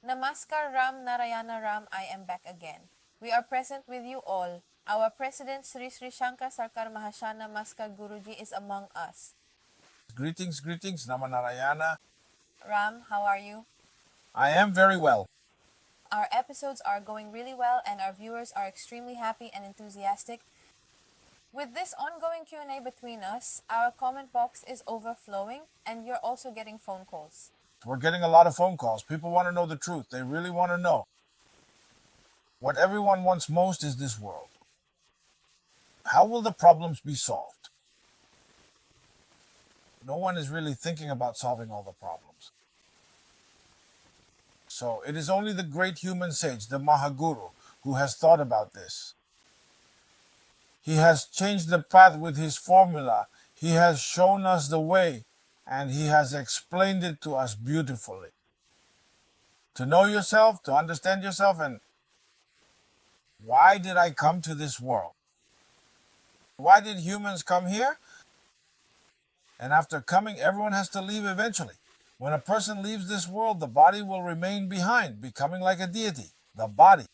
Namaskar Ram Narayana Ram, I am back again. We are present with you all. Our President Sri Sri Sankar Sarkar Mahashana Maskar Guruji is among us. Greetings, greetings, Namanarayana. Ram, how are you? I am very well. Our episodes are going really well and our viewers are extremely happy and enthusiastic. With this ongoing Q&A between us, our comment box is overflowing and you're also getting phone calls. We're getting a lot of phone calls. People want to know the truth. They really want to know. What everyone wants most is this world. How will the problems be solved? No one is really thinking about solving all the problems. So it is only the great human sage, the Mahaguru, who has thought about this. He has changed the path with his formula. He has shown us the way and he has explained it to us beautifully. To know yourself, to understand yourself, and why did I come to this world? Why did humans come here? And after coming, everyone has to leave eventually. When a person leaves this world, the body will remain behind, becoming like a deity, the body.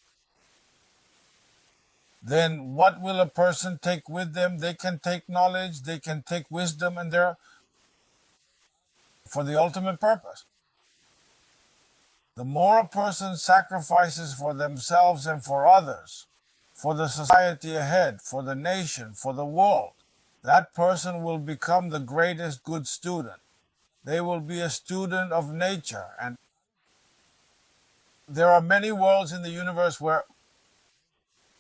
Then what will a person take with them? They can take knowledge, they can take wisdom, and they're for the ultimate purpose. The more a person sacrifices for themselves and for others, for the society ahead, for the nation, for the world, that person will become the greatest good student. They will be a student of nature. And there are many worlds in the universe where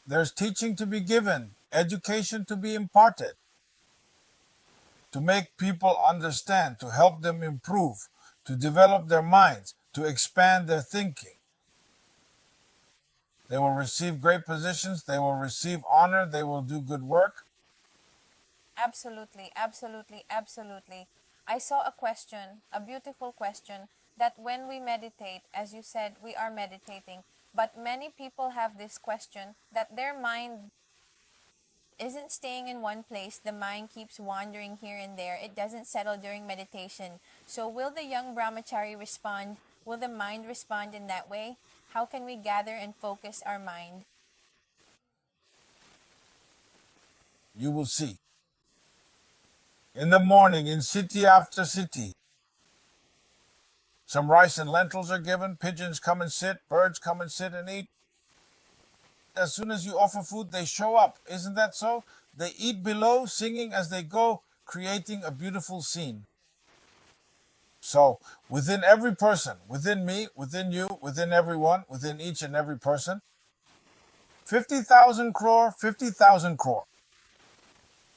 there's teaching to be given, education to be imparted, to make people understand, to help them improve, to develop their minds, to expand their thinking. They will receive great positions, they will receive honor, they will do good work. Absolutely, absolutely, absolutely. I saw a question, a beautiful question, that when we meditate, as you said, we are meditating, but many people have this question that their mind isn't staying in one place. The mind keeps wandering here and there. It doesn't settle during meditation. So will the young brahmachari respond? Will the mind respond in that way? How can we gather and focus our mind? You will see. In the morning, in city after city, some rice and lentils are given, pigeons come and sit, birds come and sit and eat. As soon as you offer food, they show up. Isn't that so? They eat below, singing as they go, creating a beautiful scene. So, within every person, within me, within you, within everyone, within each and every person, 50,000 crore, 50,000 crore.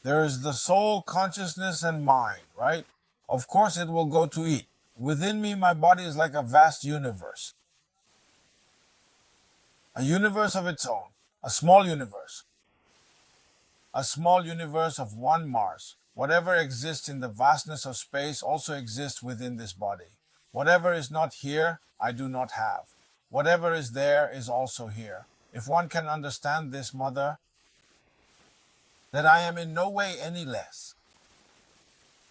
There is the soul, consciousness, and mind, right? Of course, it will go to eat. Within me, my body is like a vast universe. A universe of its own. A small universe. A small universe of one Mars. Whatever exists in the vastness of space also exists within this body. Whatever is not here, I do not have. Whatever is there is also here. If one can understand this, Mother, that I am in no way any less.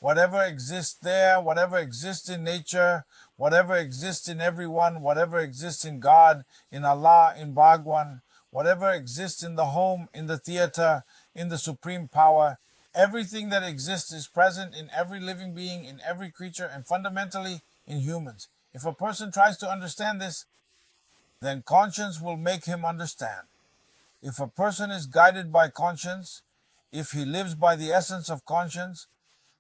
Whatever exists there, whatever exists in nature, whatever exists in everyone, whatever exists in God, in Allah, in Bhagwan, whatever exists in the home, in the theater, in the supreme power, everything that exists is present in every living being, in every creature, and fundamentally in humans. If a person tries to understand this, then conscience will make him understand. If a person is guided by conscience, if he lives by the essence of conscience,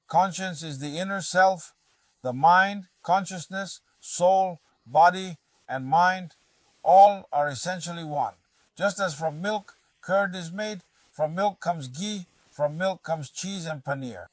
conscience is the inner self, the mind, consciousness, soul, body, and mind, all are essentially one. Just as from milk, curd is made, from milk comes ghee, from milk comes cheese and paneer.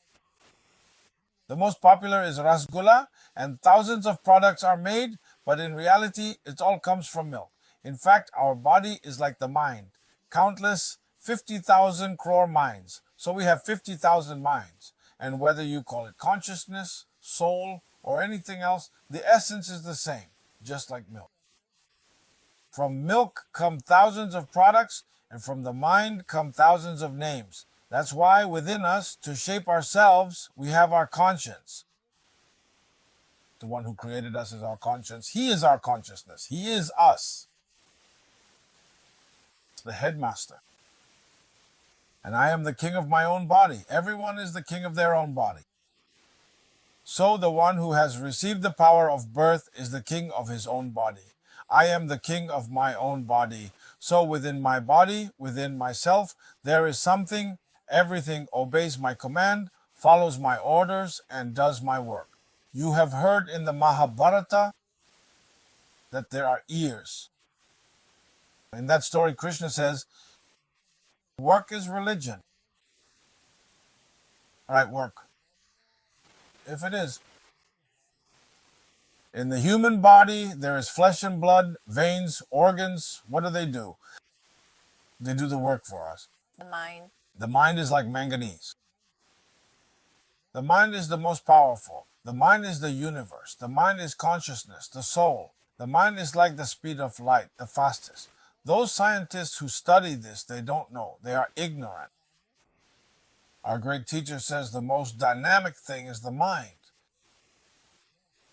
The most popular is rasgulla, and thousands of products are made, but in reality, it all comes from milk. In fact, our body is like the mind, countless 50,000 crore minds. So we have 50,000 minds. And whether you call it consciousness, soul, or anything else, the essence is the same, just like milk. From milk come thousands of products, and from the mind come thousands of names. That's why within us, to shape ourselves, we have our conscience. The one who created us is our conscience. He is our consciousness. He is us, the headmaster. And I am the king of my own body. Everyone is the king of their own body. So the one who has received the power of birth is the king of his own body. I am the king of my own body. So within my body, within myself, there is something. Everything obeys my command, follows my orders, and does my work. You have heard in the Mahabharata that there are ears. In that story, Krishna says, work is religion. All right, work. If it is. In the human body, there is flesh and blood, veins, organs. What do? They do the work for us. The mind. The mind is like manganese. The mind is the most powerful. The mind is the universe. The mind is consciousness, the soul. The mind is like the speed of light, the fastest. Those scientists who study this, they don't know. They are ignorant. Our great teacher says the most dynamic thing is the mind.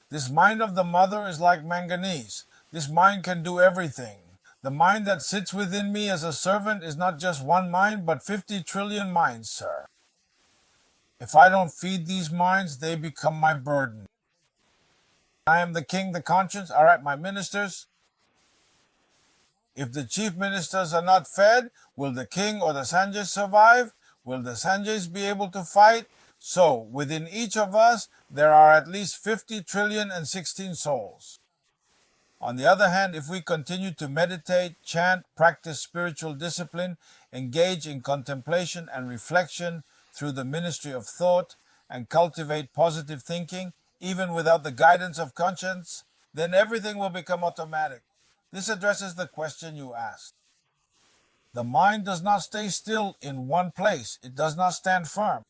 This mind of the mother is like manganese. This mind can do everything. The mind that sits within me as a servant is not just one mind, but 50 trillion minds, sir. If I don't feed these minds, they become my burden. I am the king, the conscience. All right, my ministers. If the chief ministers are not fed, will the king or the Sanjays survive? Will the Sanjays be able to fight? So, within each of us, there are at least 50 trillion and 16 souls. On the other hand, if we continue to meditate, chant, practice spiritual discipline, engage in contemplation and reflection through the ministry of thought, and cultivate positive thinking, even without the guidance of conscience, then everything will become automatic. This addresses the question you asked. The mind does not stay still in one place. It does not stand firm.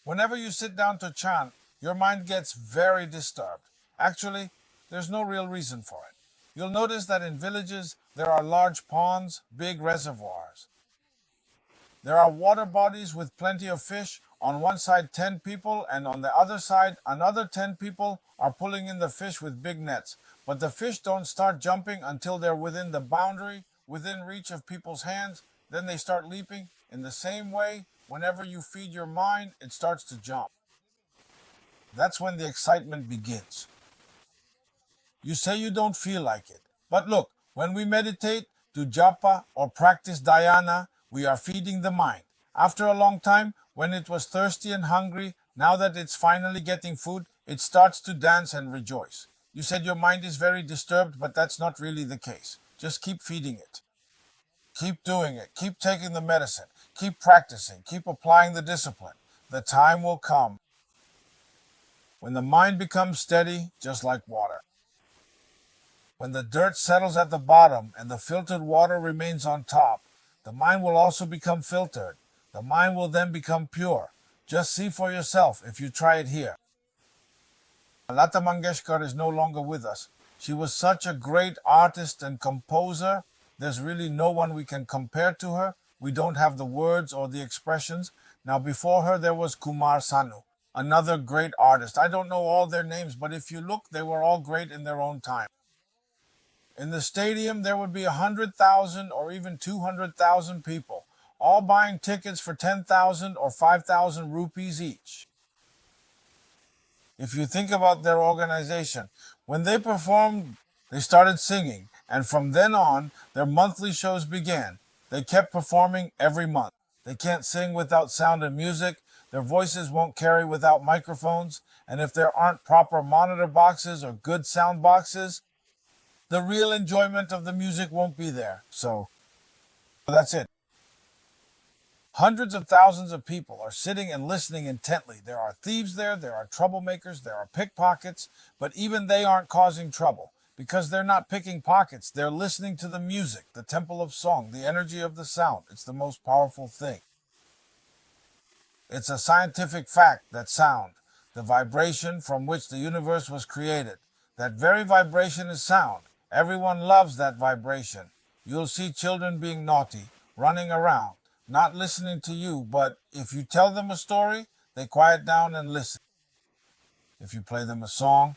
Whenever you sit down to chant, your mind gets very disturbed. Actually, there's no real reason for it. You'll notice that in villages, there are large ponds, big reservoirs. There are water bodies with plenty of fish. On one side, 10 people, and on the other side, another 10 people are pulling in the fish with big nets. But the fish don't start jumping until they're within the boundary, within reach of people's hands. Then they start leaping. In the same way, whenever you feed your mind, it starts to jump. That's when the excitement begins. You say you don't feel like it. But look, when we meditate, do japa, or practice dhyana, we are feeding the mind. After a long time, when it was thirsty and hungry, now that it's finally getting food, it starts to dance and rejoice. You said your mind is very disturbed, but that's not really the case. Just keep feeding it. Keep doing it. Keep taking the medicine. Keep practicing. Keep applying the discipline. The time will come when the mind becomes steady, just like water. When the dirt settles at the bottom and the filtered water remains on top, the mind will also become filtered. The mind will then become pure. Just see for yourself if you try it here. Lata Mangeshkar is no longer with us. She was such a great artist and composer. There's really no one we can compare to her. We don't have the words or the expressions. Now before her there was Kumar Sanu, another great artist. I don't know all their names, but if you look, they were all great in their own time. In the stadium, there would be 100,000 or even 200,000 people, all buying tickets for 10,000 or 5,000 rupees each. If you think about their organization, when they performed, they started singing, and from then on, their monthly shows began. They kept performing every month. They can't sing without sound and music. Their voices won't carry without microphones, and if there aren't proper monitor boxes or good sound boxes, the real enjoyment of the music won't be there. So that's it. Hundreds of thousands of people are sitting and listening intently. There are thieves there are troublemakers, there are pickpockets, but even they aren't causing trouble because they're not picking pockets. They're listening to the music, the temple of song, the energy of the sound. It's the most powerful thing. It's a scientific fact that sound, the vibration from which the universe was created, that very vibration is sound. Everyone loves that vibration. You'll see children being naughty, running around, not listening to you, but if you tell them a story, they quiet down and listen. If you play them a song,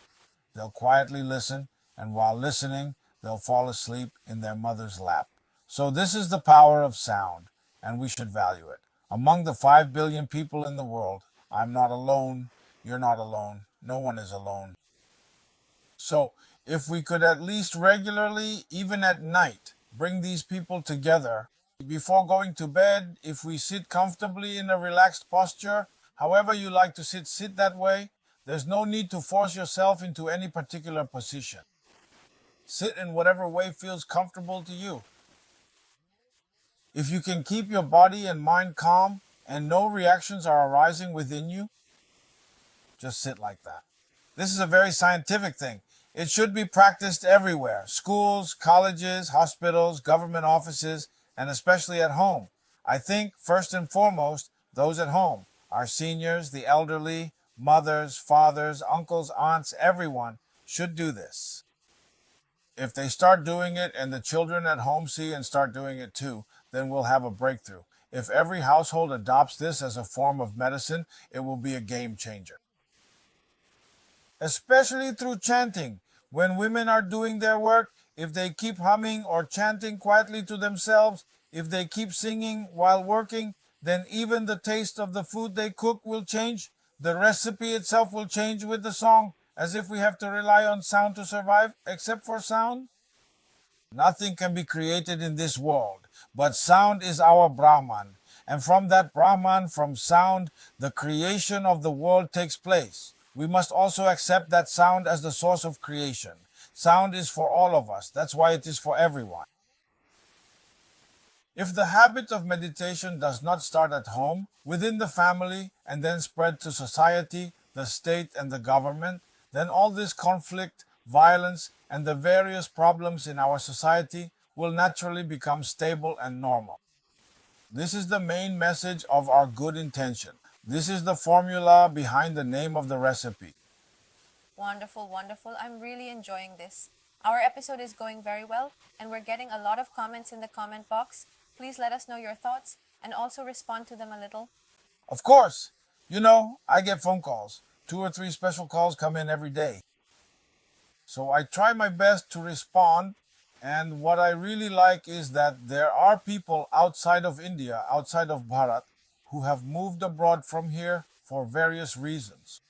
they'll quietly listen, and while listening, they'll fall asleep in their mother's lap. So, this is the power of sound, and we should value it. Among the 5 billion people in the world, I'm not alone, you're not alone, no one is alone. So, if we could at least regularly, even at night, bring these people together before going to bed, if we sit comfortably in a relaxed posture, however you like to sit, sit that way. There's no need to force yourself into any particular position. Sit in whatever way feels comfortable to you. If you can keep your body and mind calm and no reactions are arising within you, just sit like that. This is a very scientific thing. It should be practiced everywhere: schools, colleges, hospitals, government offices, and especially at home. I think, first and foremost, those at home, our seniors, the elderly, mothers, fathers, uncles, aunts, everyone should do this. If they start doing it and the children at home see and start doing it too, then we'll have a breakthrough. If every household adopts this as a form of medicine, it will be a game changer. Especially through chanting. When women are doing their work, if they keep humming or chanting quietly to themselves, if they keep singing while working, then even the taste of the food they cook will change. The recipe itself will change with the song, as if we have to rely on sound to survive, except for sound. Nothing can be created in this world, but sound is our Brahman. And from that Brahman, from sound, the creation of the world takes place. We must also accept that sound as the source of creation. Sound is for all of us. That's why it is for everyone. If the habit of meditation does not start at home, within the family, and then spread to society, the state, and the government, then all this conflict, violence, and the various problems in our society will naturally become stable and normal. This is the main message of our good intention. This is the formula behind the name of the recipe. Wonderful, wonderful. I'm really enjoying this. Our episode is going very well, and we're getting a lot of comments in the comment box. Please let us know your thoughts and also respond to them a little. Of course, I get phone calls. 2 or 3 special calls come in every day. So I try my best to respond. And what I really like is that there are people outside of India, outside of Bharat, who have moved abroad from here for various reasons.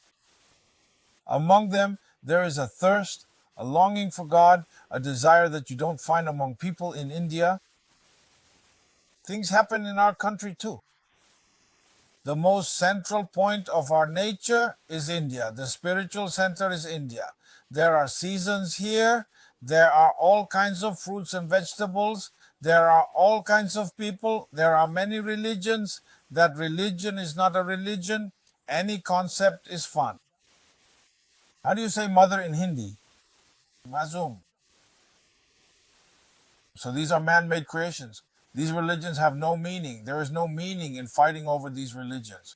Among them, there is a thirst, a longing for God, a desire that you don't find among people in India. Things happen in our country too. The most central point of our nature is India. The spiritual center is India. There are seasons here. There are all kinds of fruits and vegetables. There are all kinds of people. There are many religions. That religion is not a religion. Any concept is fun. How do you say mother in Hindi? Mazum. So these are man made creations. These religions have no meaning. There is no meaning in fighting over these religions.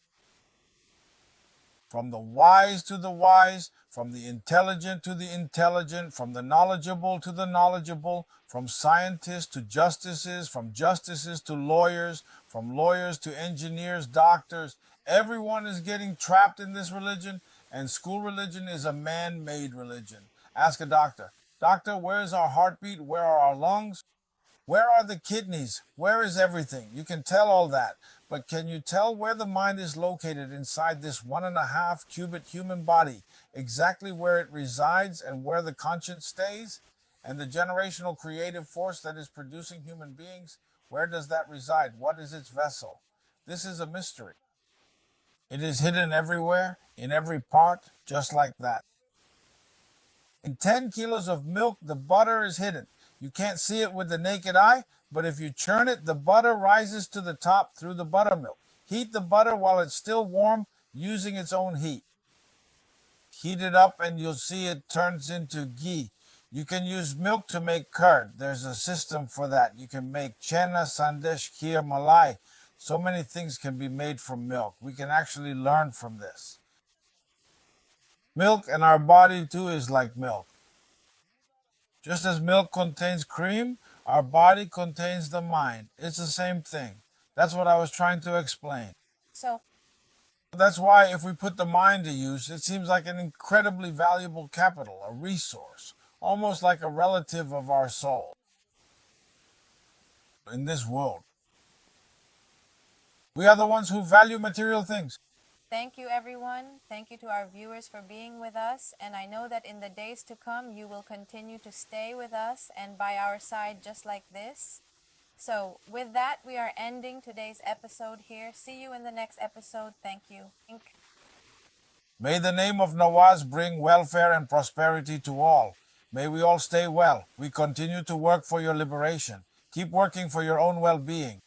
From the wise to the wise, from the intelligent to the intelligent, from the knowledgeable to the knowledgeable, from scientists to justices, from justices to lawyers, from lawyers to engineers, doctors. Everyone is getting trapped in this religion, and school religion is a man made religion. Ask a doctor, Doctor, where is our heartbeat? Where are our lungs? Where are the kidneys? Where is everything? You can tell all that, but can you tell where the mind is located inside this 1.5 cubit human body? Exactly where it resides and where the conscience stays? And the generational creative force that is producing human beings? Where does that reside? What is its vessel? This is a mystery. It is hidden everywhere, in every part, just like that. In 10 kilos of milk, the butter is hidden. You can't see it with the naked eye, but if you churn it, the butter rises to the top through the buttermilk. Heat the butter while it's still warm, using its own heat. Heat it up and you'll see it turns into ghee. You can use milk to make curd. There's a system for that. You can make chena, sandesh, kheer, malai. So many things can be made from milk. We can actually learn from this. Milk and our body too is like milk. Just as milk contains cream, our body contains the mind. It's the same thing. That's what I was trying to explain. So, That's why if we put the mind to use, it seems like an incredibly valuable capital, a resource, almost like a relative of our soul in this world. We are the ones who value material things. Thank you, everyone. Thank you to our viewers for being with us. And I know that in the days to come, you will continue to stay with us and by our side just like this. So, with that, we are ending today's episode here. See you in the next episode. Thank you. May the name of Nawaz bring welfare and prosperity to all. May we all stay well. We continue to work for your liberation. Keep working for your own well being.